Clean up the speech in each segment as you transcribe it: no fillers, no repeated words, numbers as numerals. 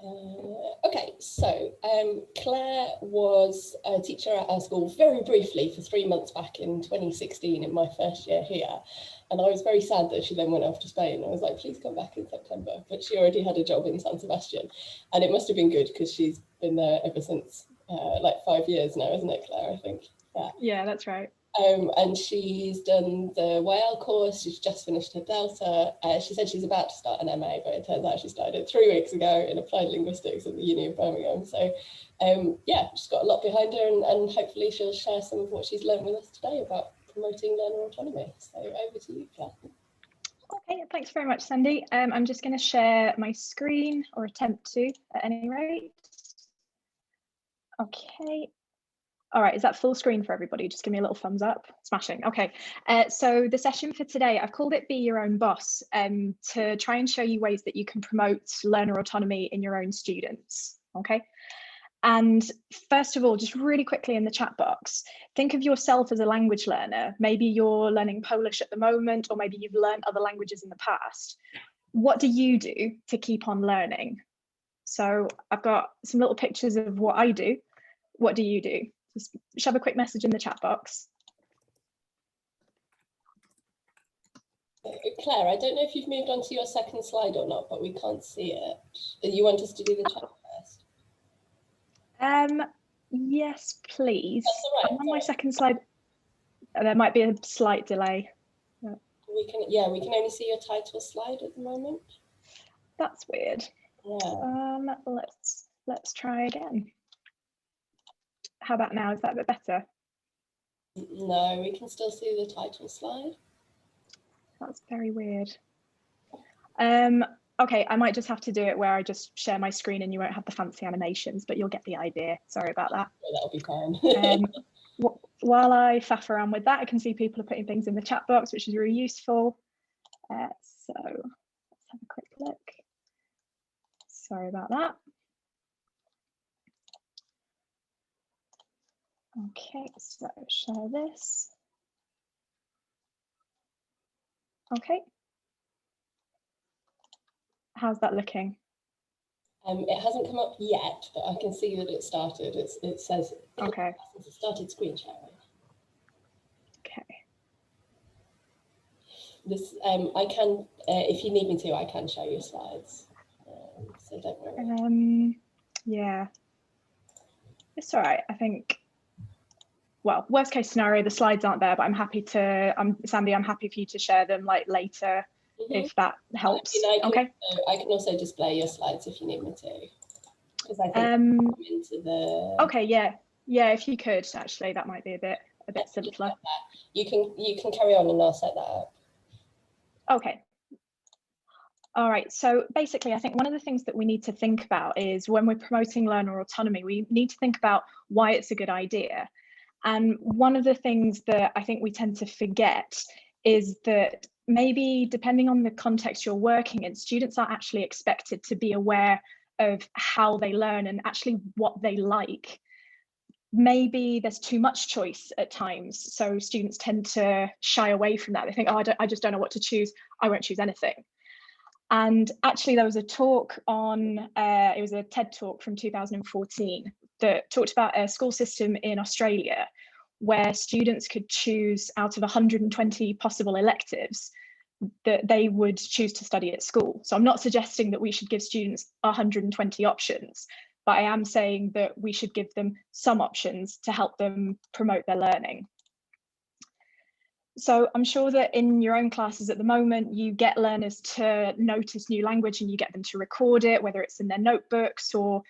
Okay, so Claire was a teacher at our school very briefly for 3 months back in 2016 in my first year here. And I was very sad that she then went off to Spain. I was like, please come back in September. But she already had a job in San Sebastián. And it must have been good because she's been there ever since like 5 years now, isn't it, Claire, I think? Yeah, that's right. And she's done the YL course, she's just finished her Delta. She said she's about to start an MA, but it turns out she started it 3 weeks ago in Applied Linguistics at the Uni of Birmingham. So yeah, she's got a lot behind her, and hopefully she'll share some of what she's learned with us today about promoting learner autonomy. So over to you, Claire. Okay, thanks very much, Sandy. I'm just going to share my screen, or attempt to at any rate. Okay. All right, is that full screen for everybody? Just give me a little thumbs up. Smashing. Okay, so the session for today, I've called it Be Your Own Boss, to try and show you ways that you can promote learner autonomy in your own students. Okay, and first of all, just really quickly in the chat box, think of yourself as a language learner. Maybe you're learning Polish at the moment, or maybe you've learned other languages in the past. What do you do to keep on learning? So I've got some little pictures of what I do. What do you do? Just shove a quick message in the chat box. Claire, I don't know if you've moved on to your second slide or not, but we can't see it. You want us to do the chat first? Yes, please. That's all right. I'm on my second slide. There might be a slight delay. We can only see your title slide at the moment. That's weird. Yeah. Let's try again. How about now? Is that a bit better? No, we can still see the title slide. That's very weird. Okay, I might just have to do it where I just share my screen and you won't have the fancy animations, but you'll get the idea. Sorry about that. Yeah, that'll be fine. While I faff around with that, I can see people are putting things in the chat box, which is really useful. So let's have a quick look. Sorry about that. Okay, so share this. Okay. How's that looking? It hasn't come up yet, but I can see that it started. It says okay. It started screen sharing. Okay. This I can, if you need me to, I can show you slides. So don't worry. Yeah, it's all right. I think. Well, worst case scenario, the slides aren't there, but I'm happy to. Sandy, I'm happy for you to share them like later. If that helps. Okay. I can also display your slides if you need me to. Because I think into the. Okay, yeah, if you could actually, that might be a bit simpler. You can carry on and I'll set that up. Okay. All right. So basically, I think one of the things that we need to think about is when we're promoting learner autonomy, we need to think about why it's a good idea. And one of the things that I think we tend to forget is that maybe depending on the context you're working in, students are actually expected to be aware of how they learn and actually what they like. Maybe there's too much choice at times, so students tend to shy away from that. They think, oh, I just don't know what to choose. I won't choose anything. And actually, there was a talk on, it was a TED talk from 2014 that talked about a school system in Australia where students could choose out of 120 possible electives that they would choose to study at school. So I'm not suggesting that we should give students 120 options, but I am saying that we should give them some options to help them promote their learning. So I'm sure that in your own classes at the moment, you get learners to notice new language and you get them to record it, whether it's in their notebooks or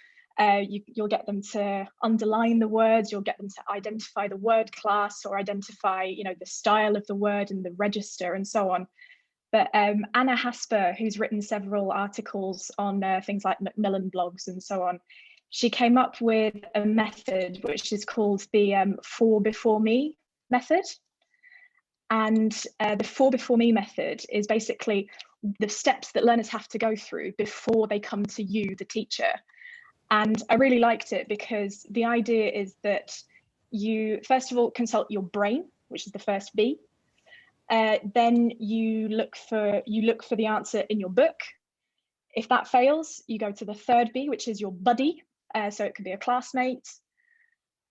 you'll get them to underline the words, you'll get them to identify the word class or identify, the style of the word and the register and so on. But Anna Hasper, who's written several articles on things like Macmillan blogs and so on, she came up with a method which is called the for before me method. And the for before me method is basically the steps that learners have to go through before they come to you, the teacher. And I really liked it because the idea is that you, first of all, consult your brain, which is the first B. Then you look for the answer in your book. If that fails, you go to the third B, which is your buddy. So it could be a classmate.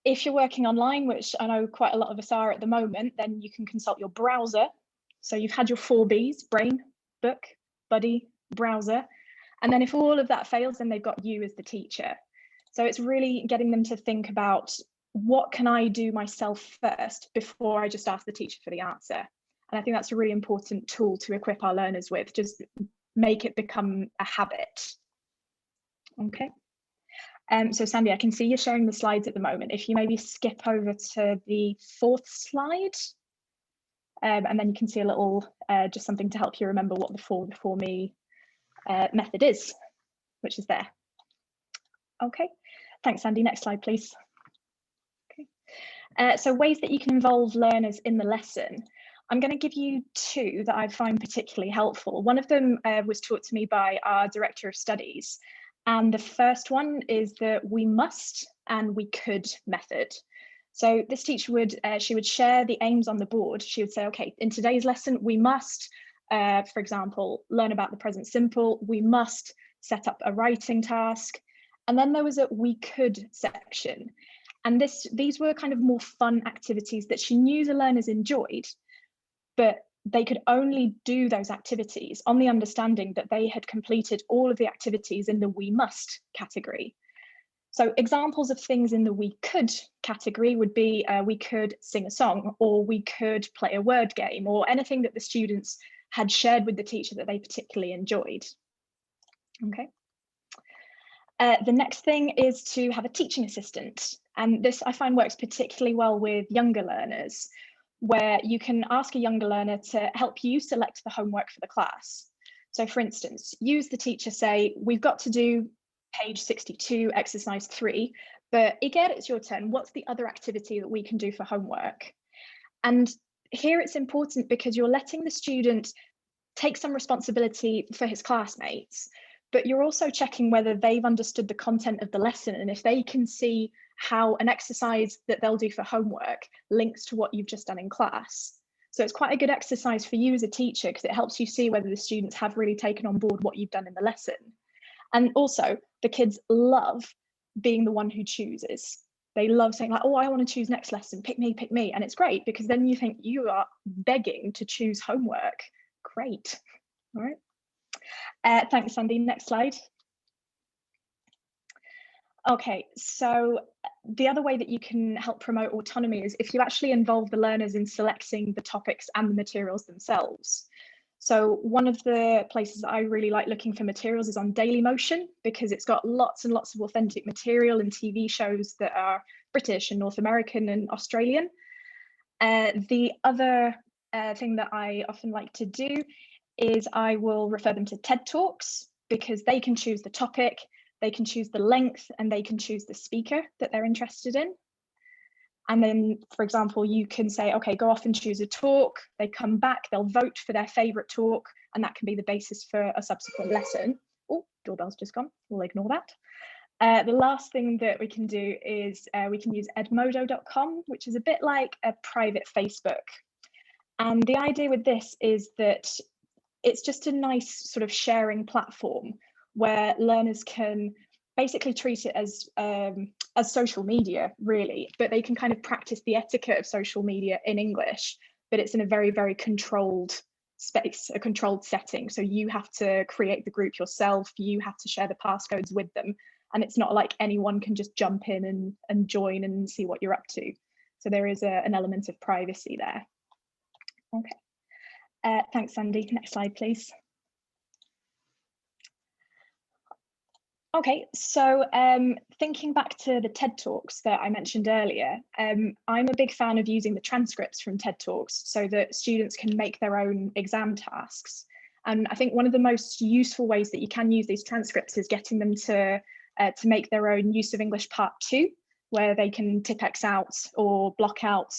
If you're working online, which I know quite a lot of us are at the moment, then you can consult your browser. So you've had your 4 Bs, brain, book, buddy, browser. And then if all of that fails, then they've got you as the teacher. So it's really getting them to think about, what can I do myself first before I just ask the teacher for the answer? And I think that's a really important tool to equip our learners with, just make it become a habit. Okay. So Sandy, I can see you're sharing the slides at the moment. If you maybe skip over to the 4th slide, and then you can see a little, just something to help you remember what the for me method is, which is there. Okay, thanks, Sandy. Next slide, please. Okay. So ways that you can involve learners in the lesson. I'm going to give you 2 that I find particularly helpful. One of them was taught to me by our Director of Studies. And the first one is the we must and we could method. So this teacher would, she would share the aims on the board. She would say, okay, in today's lesson, we must, for example, learn about the present simple. We must set up a writing task. And then there was a we could section. And these were kind of more fun activities that she knew the learners enjoyed, but they could only do those activities on the understanding that they had completed all of the activities in the we must category. So examples of things in the we could category would be we could sing a song, or we could play a word game, or anything that the students had shared with the teacher that they particularly enjoyed. Okay. The next thing is to have a teaching assistant. And this I find works particularly well with younger learners, where you can ask a younger learner to help you select the homework for the class. So for instance, use the teacher say, we've got to do page 62, exercise 3, but Iger, it's your turn. What's the other activity that we can do for homework? And here it's important because you're letting the student take some responsibility for his classmates, but you're also checking whether they've understood the content of the lesson and if they can see how an exercise that they'll do for homework links to what you've just done in class. So it's quite a good exercise for you as a teacher because it helps you see whether the students have really taken on board what you've done in the lesson. And also the kids love being the one who chooses. They love saying like, oh, I want to choose next lesson, pick me, pick me. And it's great because then you think you are begging to choose homework. Great, all right. Thanks, Sandy. Next slide. Okay, so the other way that you can help promote autonomy is if you actually involve the learners in selecting the topics and the materials themselves. So one of the places that I really like looking for materials is on Dailymotion, because it's got lots and lots of authentic material and TV shows that are British and North American and Australian. The other thing that I often like to do is I will refer them to TED Talks, because they can choose the topic, they can choose the length, and they can choose the speaker that they're interested in. And then, for example, you can say, okay, go off and choose a talk. They come back, they'll vote for their favorite talk, and that can be the basis for a subsequent lesson. Oh, doorbell's just gone. We'll ignore that. The last thing that we can do is we can use edmodo.com, which is a bit like a private Facebook. And the idea with this is that it's just a nice sort of sharing platform where learners can basically treat it as social media, really, but they can kind of practice the etiquette of social media in English, but it's in a very, very controlled space, a controlled setting. So you have to create the group yourself, you have to share the passcodes with them, and it's not like anyone can just jump in and join and see what you're up to. So there is an element of privacy there. Okay, thanks, Sandy. Next slide, please. Okay, so thinking back to the TED Talks that I mentioned earlier, I'm a big fan of using the transcripts from TED Talks so that students can make their own exam tasks. And I think one of the most useful ways that you can use these transcripts is getting them to make their own use of English Part 2, where they can tip X out or block out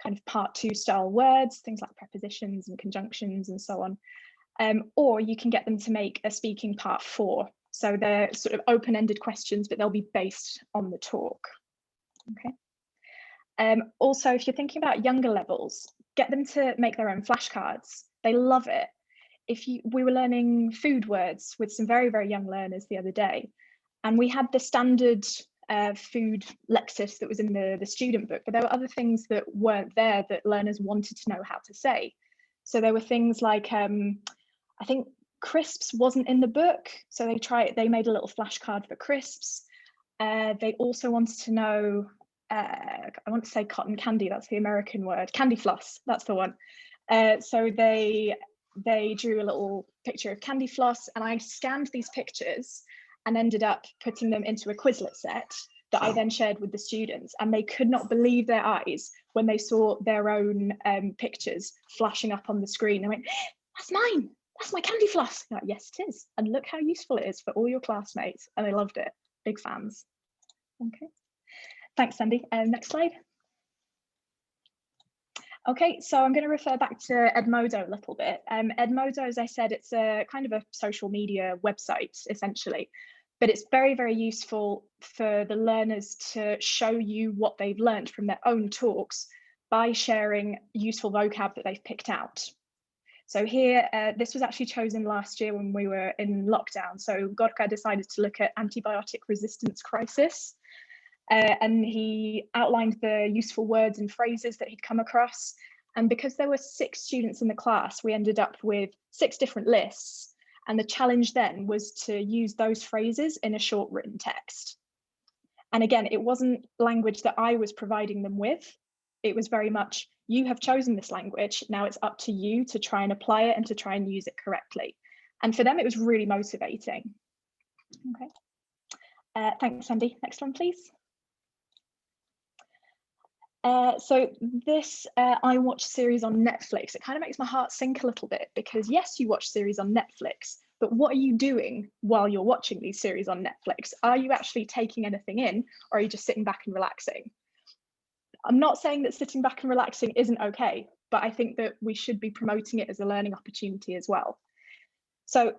kind of Part 2 style words, things like prepositions and conjunctions and so on. Or you can get them to make a speaking Part 4. So they're sort of open-ended questions, but they'll be based on the talk. Okay. Also, if you're thinking about younger levels, get them to make their own flashcards. They love it. we were learning food words with some very, very young learners the other day, and we had the standard food lexis that was in the student book, but there were other things that weren't there that learners wanted to know how to say. So there were things like, I think crisps wasn't in the book, so they made a little flashcard for crisps. They also wanted to know, I want to say cotton candy, that's the American word, candy floss, that's the one. So they drew a little picture of candy floss, and I scanned these pictures and ended up putting them into a Quizlet set that I then shared with the students, and they could not believe their eyes when they saw their own pictures flashing up on the screen. They went, "That's mine, that's my candy floss." I'm like, yes, it is, and look how useful it is for all your classmates, and they loved it. Big fans. Okay, thanks, Sandy. Next slide. Okay, so I'm going to refer back to Edmodo a little bit. Edmodo, as I said, it's a kind of a social media website, essentially, but it's very, very useful for the learners to show you what they've learned from their own talks by sharing useful vocab that they've picked out. So here, this was actually chosen last year when we were in lockdown. So Gorka decided to look at antibiotic resistance crisis. And he outlined the useful words and phrases that he'd come across. And because there were 6 students in the class, we ended up with 6 different lists. And the challenge then was to use those phrases in a short written text. And again, it wasn't language that I was providing them with. It was very much, you have chosen this language, now it's up to you to try and apply it and to try and use it correctly. And for them, it was really motivating. Okay. Thanks, Sandy. Next one, please. So this I watch series on Netflix, it kind of makes my heart sink a little bit, because yes, you watch series on Netflix, but what are you doing while you're watching these series on Netflix? Are you actually taking anything in, or are you just sitting back and relaxing? I'm not saying that sitting back and relaxing isn't okay, but I think that we should be promoting it as a learning opportunity as well. So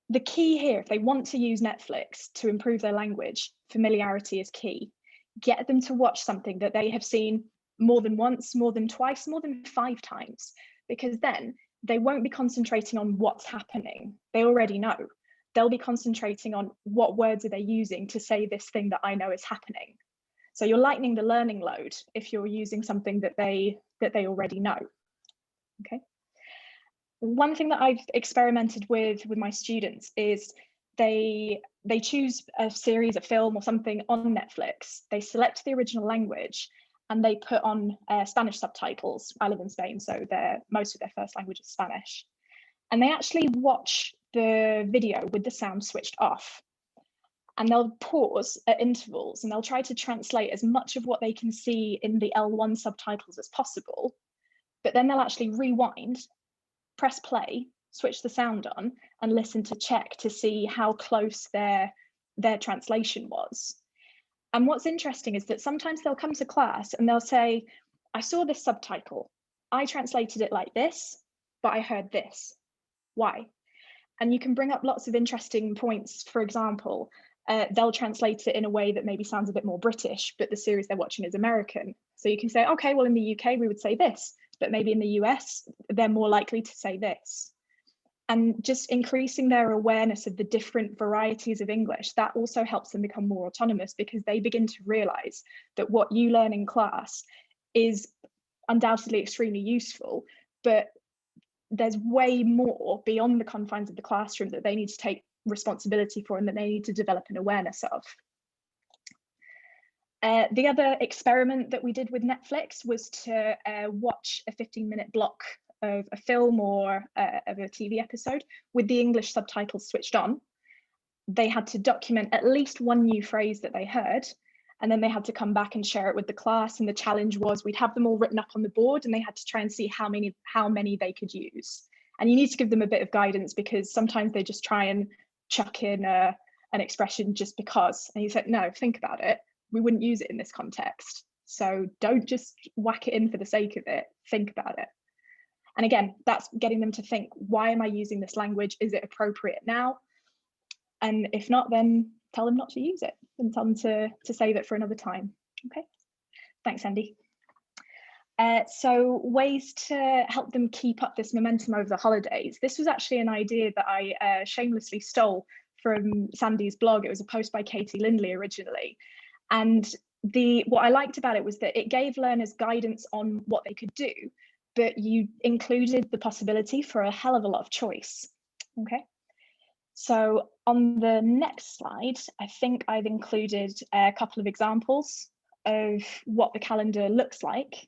the key here, if they want to use Netflix to improve their language, familiarity is key. Get them to watch something that they have seen more than once, more than twice, more than 5 times, because then they won't be concentrating on what's happening. They already know. They'll be concentrating on what words are they using to say this thing that I know is happening. So you're lightening the learning load if you're using something that they already know. Okay. One thing that I've experimented with my students is they choose a series, a film or something on Netflix. They select the original language and they put on Spanish subtitles. I live in Spain, so most of their first language is Spanish. And they actually watch the video with the sound switched off. And they'll pause at intervals and they'll try to translate as much of what they can see in the L1 subtitles as possible. But then they'll actually rewind, press play, switch the sound on and listen to check to see how close their translation was. And what's interesting is that sometimes they'll come to class and they'll say, I saw this subtitle, I translated it like this, but I heard this. Why? And you can bring up lots of interesting points. For example, they'll translate it in a way that maybe sounds a bit more British, but the series they're watching is American. So you can say, okay, well, in the UK, we would say this, but maybe in the US, they're more likely to say this. And just increasing their awareness of the different varieties of English, that also helps them become more autonomous, because they begin to realize that what you learn in class is undoubtedly extremely useful, but there's way more beyond the confines of the classroom that they need to take responsibility for and that they need to develop an awareness of. The other experiment that we did with Netflix was to watch a 15-minute block of a film or of a TV episode with the English subtitles switched on. They had to document at least one new phrase that they heard, and then they had to come back and share it with the class. And the challenge was we'd have them all written up on the board and they had to try and see how many they could use. And you need to give them a bit of guidance, because sometimes they just try and chuck in an expression just because. And you said, no, think about it. We wouldn't use it in this context. So don't just whack it in for the sake of it. Think about it. And again, that's getting them to think, why am I using this language? Is it appropriate now? And if not, then tell them not to use it and tell them to save it for another time. Okay, thanks, Andy. So ways to help them keep up this momentum over the holidays. This was actually an idea that I shamelessly stole from Sandy's blog. It was a post by Katie Lindley originally. And what I liked about it was that it gave learners guidance on what they could do, but you included the possibility for a hell of a lot of choice. Okay. So on the next slide, I think I've included a couple of examples of what the calendar looks like.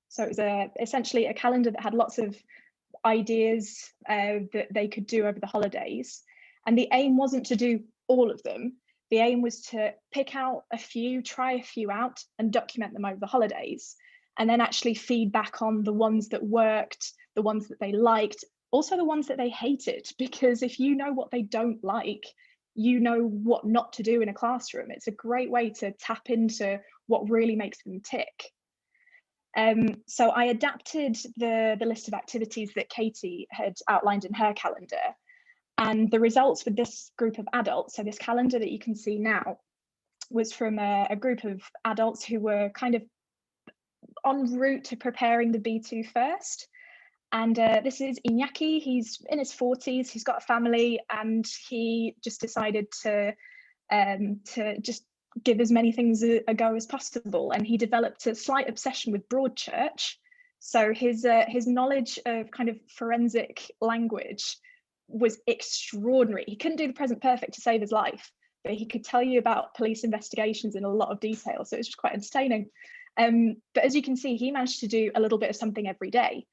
So it was essentially a calendar that had lots of ideas that they could do over the holidays. And the aim wasn't to do all of them. The aim was to pick out a few, try a few out and document them over the holidays. And then actually feed back on the ones that worked, the ones that they liked, also the ones that they hated, because if you know what they don't like, you know what not to do in a classroom. It's a great way to tap into what really makes them tick. So I adapted the list of activities that Katie had outlined in her calendar, and the results with this group of adults, so this calendar that you can see now, was from a group of adults who were kind of en route to preparing the B2 first. And this is Iñaki. He's in his 40s, he's got a family, and he just decided to just give as many things a go as possible. And he developed a slight obsession with Broadchurch. So his knowledge of kind of forensic language was extraordinary. He couldn't do the present perfect to save his life, but he could tell you about police investigations in a lot of detail. So it was just quite entertaining. But as you can see, he managed to do a little bit of something every day.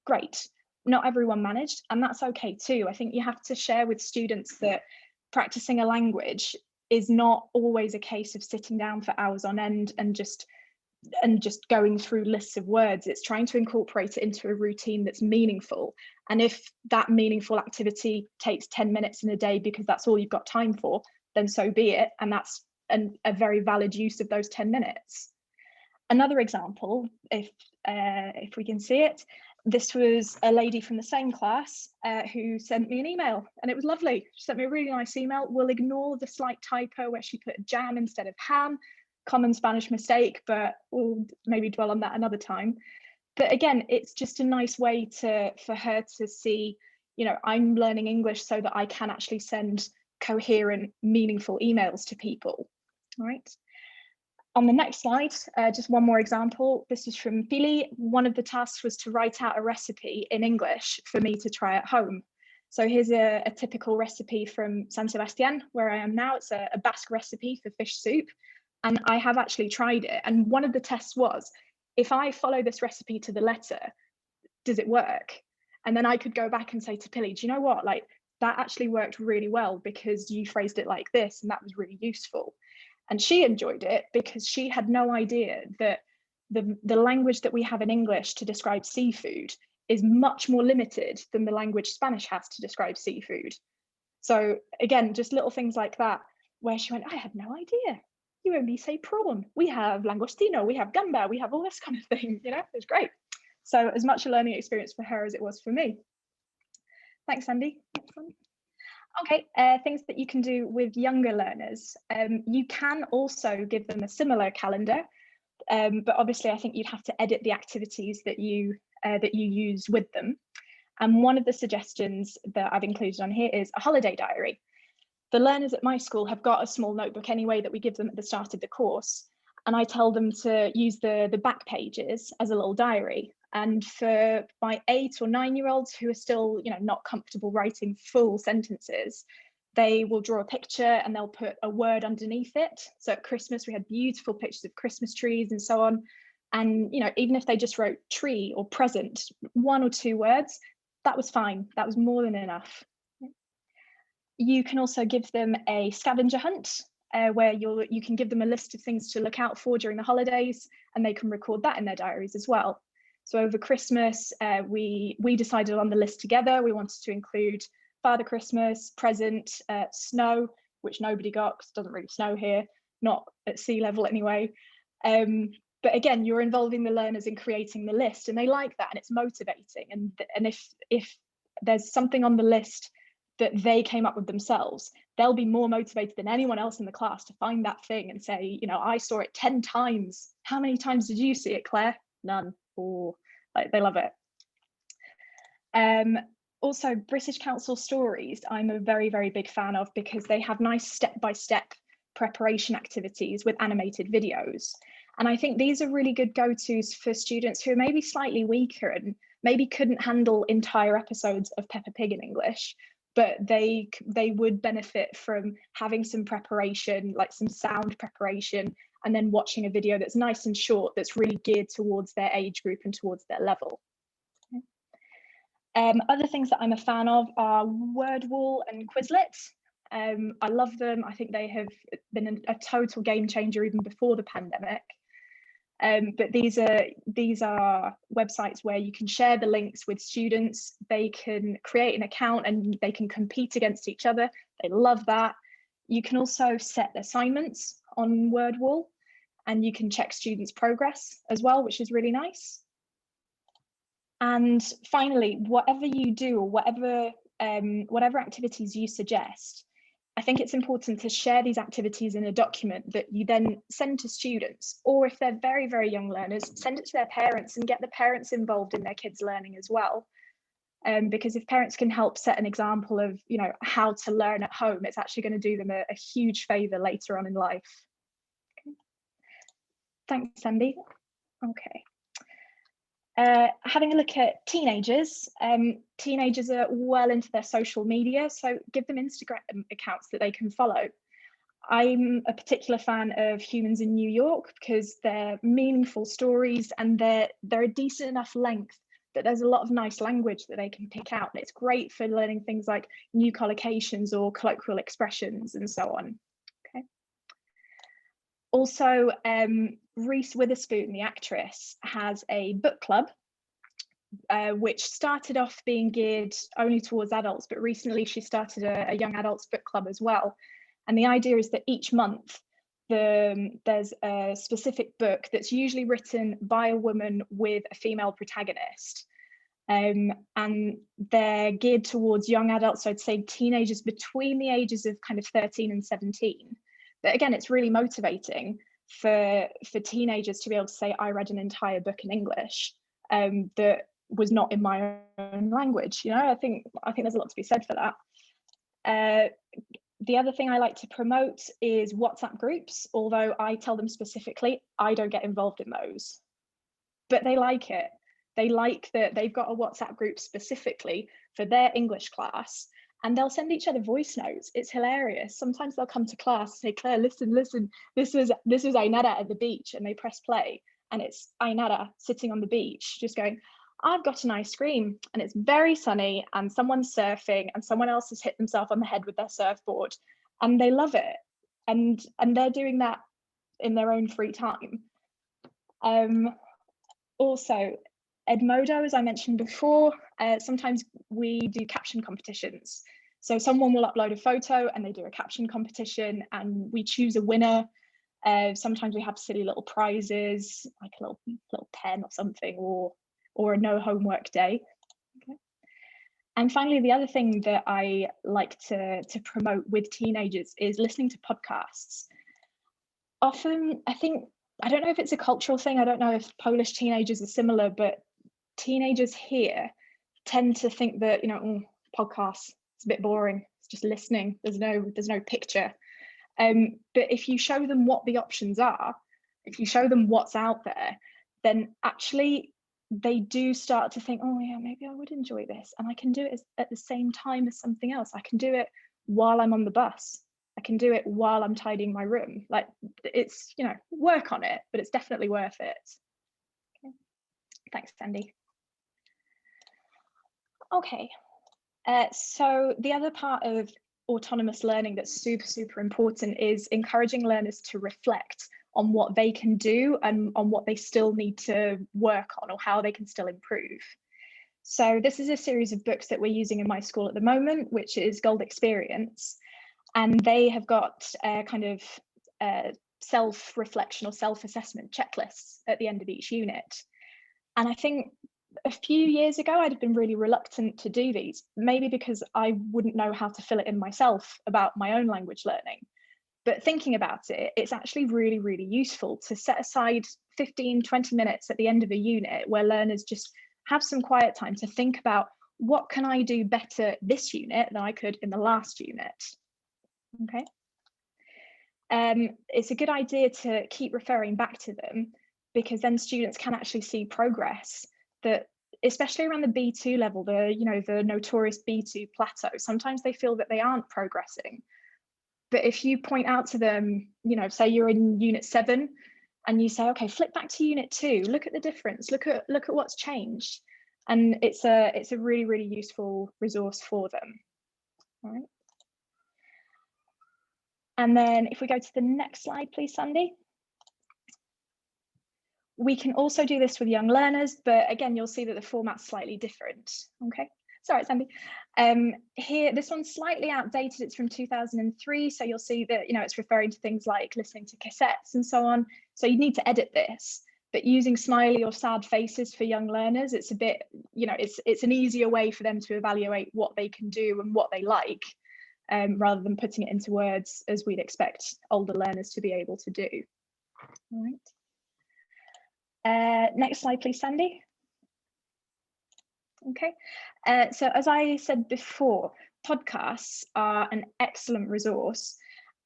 Great. Not everyone managed, and that's okay too. I think you have to share with students that practicing a language is not always a case of sitting down for hours on end and just going through lists of words. It's trying to incorporate it into a routine that's meaningful. And if that meaningful activity takes 10 minutes in a day because that's all you've got time for, then so be it. And that's a very valid use of those 10 minutes. Another example, if we can see it, this was a lady from the same class who sent me an email, and it was lovely. She sent me a really nice email. We'll ignore the slight typo where she put jam instead of ham, common Spanish mistake, but we'll maybe dwell on that another time. But again, it's just a nice way for her to see, you know, I'm learning English so that I can actually send coherent, meaningful emails to people. All right. On the next slide, just one more example. This is from Pili. One of the tasks was to write out a recipe in English for me to try at home. So here's a typical recipe from San Sebastián, where I am now. It's a Basque recipe for fish soup. And I have actually tried it. And one of the tests was, if I follow this recipe to the letter, does it work? And then I could go back and say to Pili, do you know what? Like, that actually worked really well because you phrased it like this, and that was really useful. And she enjoyed it because she had no idea that the language that we have in English to describe seafood is much more limited than the language Spanish has to describe seafood. So again, just little things like that, where she went, I had no idea. You only say prawn. We have langostino, we have gamba, we have all this kind of thing, you know, it was great. So as much a learning experience for her as it was for me. Thanks, Andy. Okay, things that you can do with younger learners. You can also give them a similar calendar, but obviously I think you'd have to edit the activities that you use with them. And one of the suggestions that I've included on here is a holiday diary. The learners at my school have got a small notebook anyway that we give them at the start of the course. And I tell them to use the back pages as a little diary. And for my 8 or 9-year-olds who are still, you know, not comfortable writing full sentences, they will draw a picture and they'll put a word underneath it. So at Christmas, we had beautiful pictures of Christmas trees and so on. And, you know, even if they just wrote tree or present, 1 or 2 words, that was fine. That was more than enough. You can also give them a scavenger hunt where you can give them a list of things to look out for during the holidays, and they can record that in their diaries as well. So over Christmas, we decided on the list together. We wanted to include Father Christmas, present, snow, which nobody got because it doesn't really snow here, not at sea level anyway. But again, you're involving the learners in creating the list, and they like that, and it's motivating. And if there's something on the list that they came up with themselves, they'll be more motivated than anyone else in the class to find that thing and say, you know, I saw it 10 times. How many times did you see it, Claire? None. or like they love it. Also, British Council Stories, I'm a very, very big fan of, because they have nice step-by-step preparation activities with animated videos. And I think these are really good go-tos for students who are maybe slightly weaker and maybe couldn't handle entire episodes of Peppa Pig in English, but they would benefit from having some preparation, like some sound preparation, and then watching a video that's nice and short, that's really geared towards their age group and towards their level. Other things that I'm a fan of are Wordwall and Quizlet. I love them. I think they have been a total game changer even before the pandemic. But these are websites where you can share the links with students. They can create an account and they can compete against each other. They love that. You can also set assignments on Wordwall, and you can check students' progress as well, which is really nice. And finally, whatever you do, or whatever activities you suggest, I think it's important to share these activities in a document that you then send to students, or if they're very, very young learners, send it to their parents and get the parents involved in their kids' learning as well. Because if parents can help set an example of, you know, how to learn at home, it's actually going to do them a huge favour later on in life. Okay. Thanks, Sandy. Okay. Having a look at teenagers, teenagers are well into their social media, so give them Instagram accounts that they can follow. I'm a particular fan of Humans in New York because they're meaningful stories and they're a decent enough length that there's a lot of nice language that they can pick out. And it's great for learning things like new collocations or colloquial expressions and so on. Okay. Also, Reese Witherspoon, the actress, has a book club, which started off being geared only towards adults, but recently she started a young adults book club as well. And the idea is that each month there's a specific book that's usually written by a woman with a female protagonist. And they're geared towards young adults, so I'd say teenagers between the ages of kind of 13 and 17. But again, it's really motivating for teenagers to be able to say, I read an entire book in English that was not in my own language. You know, I think there's a lot to be said for that. The other thing I like to promote is WhatsApp groups, although I tell them specifically, I don't get involved in those. But they like it. They like that they've got a WhatsApp group specifically for their English class, and they'll send each other voice notes. It's hilarious. Sometimes they'll come to class and say, Claire, listen, this is Ainara at the beach, and they press play, and it's Ainara sitting on the beach just going, I've got an ice cream and it's very sunny and someone's surfing and someone else has hit themselves on the head with their surfboard, and they love it. And they're doing that in their own free time. Also, Edmodo, as I mentioned before, sometimes we do caption competitions. So someone will upload a photo and they do a caption competition and we choose a winner. Sometimes we have silly little prizes, like a little pen or something, or a no homework day. Okay. And finally, the other thing that I like to promote with teenagers is listening to podcasts. Often, I don't know if it's a cultural thing, I don't know if Polish teenagers are similar, but teenagers here tend to think that, you know, podcasts, it's a bit boring, it's just listening, there's no picture. But if you show them what the options are, if you show them what's out there, then actually they do start to think, oh yeah, maybe I would enjoy this, and I can do it at the same time as something else. I can do it while I'm on the bus. I can do it while I'm tidying my room. Like, it's, you know, work on it, but it's definitely worth it. Okay. Thanks, Sandy. Okay, so the other part of autonomous learning that's super important is encouraging learners to reflect on what they can do and on what they still need to work on or how they can still improve. So this is a series of books that we're using in my school at the moment, which is Gold Experience. And they have got kind of self-reflection or self-assessment checklists at the end of each unit. And I think a few years ago, I'd have been really reluctant to do these, maybe because I wouldn't know how to fill it in myself about my own language learning. But thinking about it, it's actually really, really useful to set aside 15, 20 minutes at the end of a unit where learners just have some quiet time to think about, what can I do better this unit than I could in the last unit? Okay. It's a good idea to keep referring back to them, because then students can actually see progress, that especially around the B2 level, the notorious B2 plateau, sometimes they feel that they aren't progressing. But if you point out to them, say you're in unit 7 and you say, okay, flip back to unit 2, look at the difference, look at what's changed. And it's a really, really useful resource for them. All right. And then if we go to the next slide, please, Sandy. We can also do this with young learners, but again, you'll see that the format's slightly different. Okay, sorry, Sandy. Here, this one's slightly outdated. It's from 2003. So you'll see that, it's referring to things like listening to cassettes and so on. So you need to edit this, but using smiley or sad faces for young learners, it's a bit, it's an easier way for them to evaluate what they can do and what they like, rather than putting it into words as we'd expect older learners to be able to do. All right. Next slide, please, Sandy. Okay, so as I said before, podcasts are an excellent resource.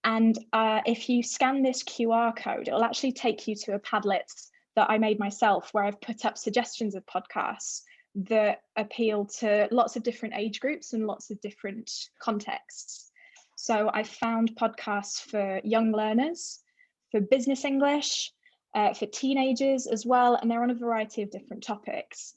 And if you scan this QR code, it'll actually take you to a Padlet that I made myself, where I've put up suggestions of podcasts that appeal to lots of different age groups and lots of different contexts. So I found podcasts for young learners, for business English, for teenagers as well, and they're on a variety of different topics.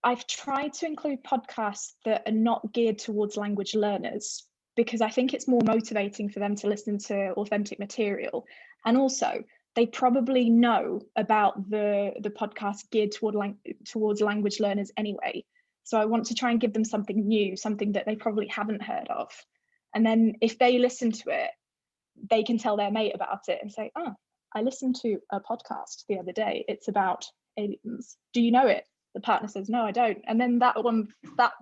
I've tried to include podcasts that are not geared towards language learners, because I think it's more motivating for them to listen to authentic material. And also, they probably know about the podcast geared towards language learners anyway. So I want to try and give them something new, something that they probably haven't heard of. And then if they listen to it, they can tell their mate about it and say, oh, I listened to a podcast the other day. It's about aliens. Do you know it? The partner says, no, I don't. And then that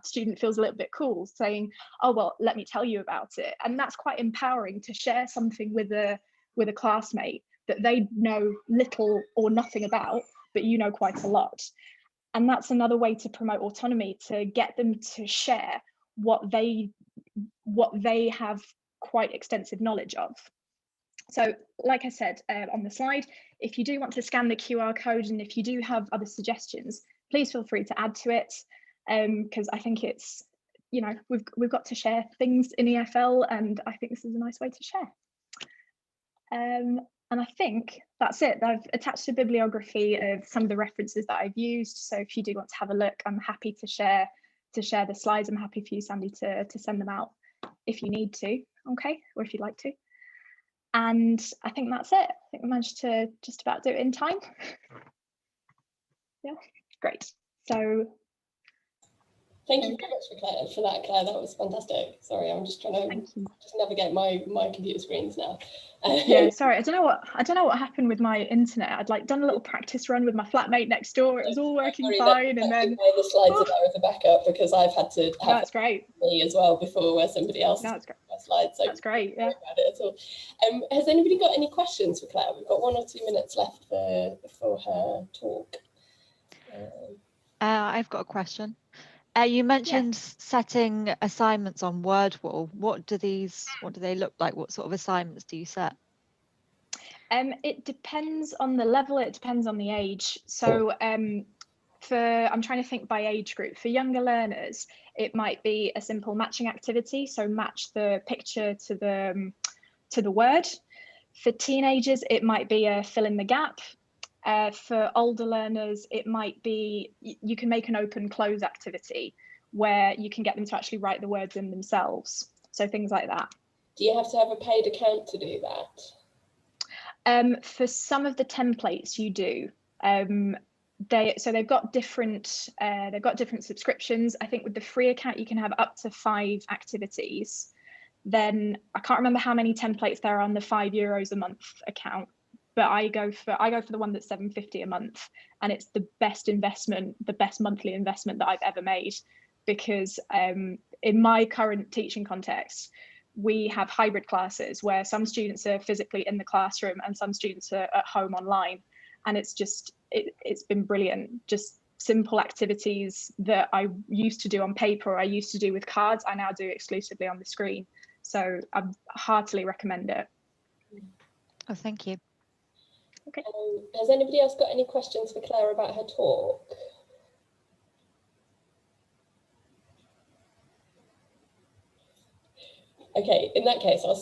student feels a little bit cool, saying, oh, well, let me tell you about it. And that's quite empowering, to share something with a classmate that they know little or nothing about, but you know quite a lot. And that's another way to promote autonomy, to get them to share what they have quite extensive knowledge of. So like I said on the slide, if you do want to scan the QR code, and if you do have other suggestions, please feel free to add to it, because I think it's, we've got to share things in EFL, and I think this is a nice way to share. And I think that's it. I've attached a bibliography of some of the references that I've used. So if you do want to have a look, I'm happy to share the slides. I'm happy for you, Sandy, to send them out if you need to, okay, or if you'd like to. And I think that's it. I think we managed to just about do it in time. Yeah, great. So thank you very much for that, Claire. That was fantastic. Sorry, I'm just trying to just navigate my computer screens now. Yeah, sorry, I don't know what happened with my internet. I'd done a little practice run with my flatmate next door. It was all working fine, and then the slides are there as a backup, because I've had to have that's great. Me as well before, where somebody else has got my slides. So that's great. Yeah. About it at all. Has anybody got any questions for Claire? We've got 1 or 2 minutes left for her talk. I've got a question. You mentioned setting assignments on Wordwall. What do they look like? What sort of assignments do you set? It depends on the level. It depends on the age. So I'm trying to think by age group. For younger learners, it might be a simple matching activity. So match the picture to the word. For teenagers, it might be a fill in the gap. For older learners, it might be, you can make an open close activity where you can get them to actually write the words in themselves. So things like that. Do you have to have a paid account to do that? For some of the templates you do. They've got different subscriptions. I think with the free account you can have up to 5 activities. Then I can't remember how many templates there are on the €5 a month account. But I go for the one that's $7.50 a month, and it's the best investment, the best monthly investment that I've ever made, because in my current teaching context, we have hybrid classes where some students are physically in the classroom and some students are at home online. And it's just, it's been brilliant. Just simple activities that I used to do on paper, or I used to do with cards, I now do exclusively on the screen. So I heartily recommend it. Oh, thank you. Okay. Has anybody else got any questions for Claire about her talk? Okay, in that case, I'll stop.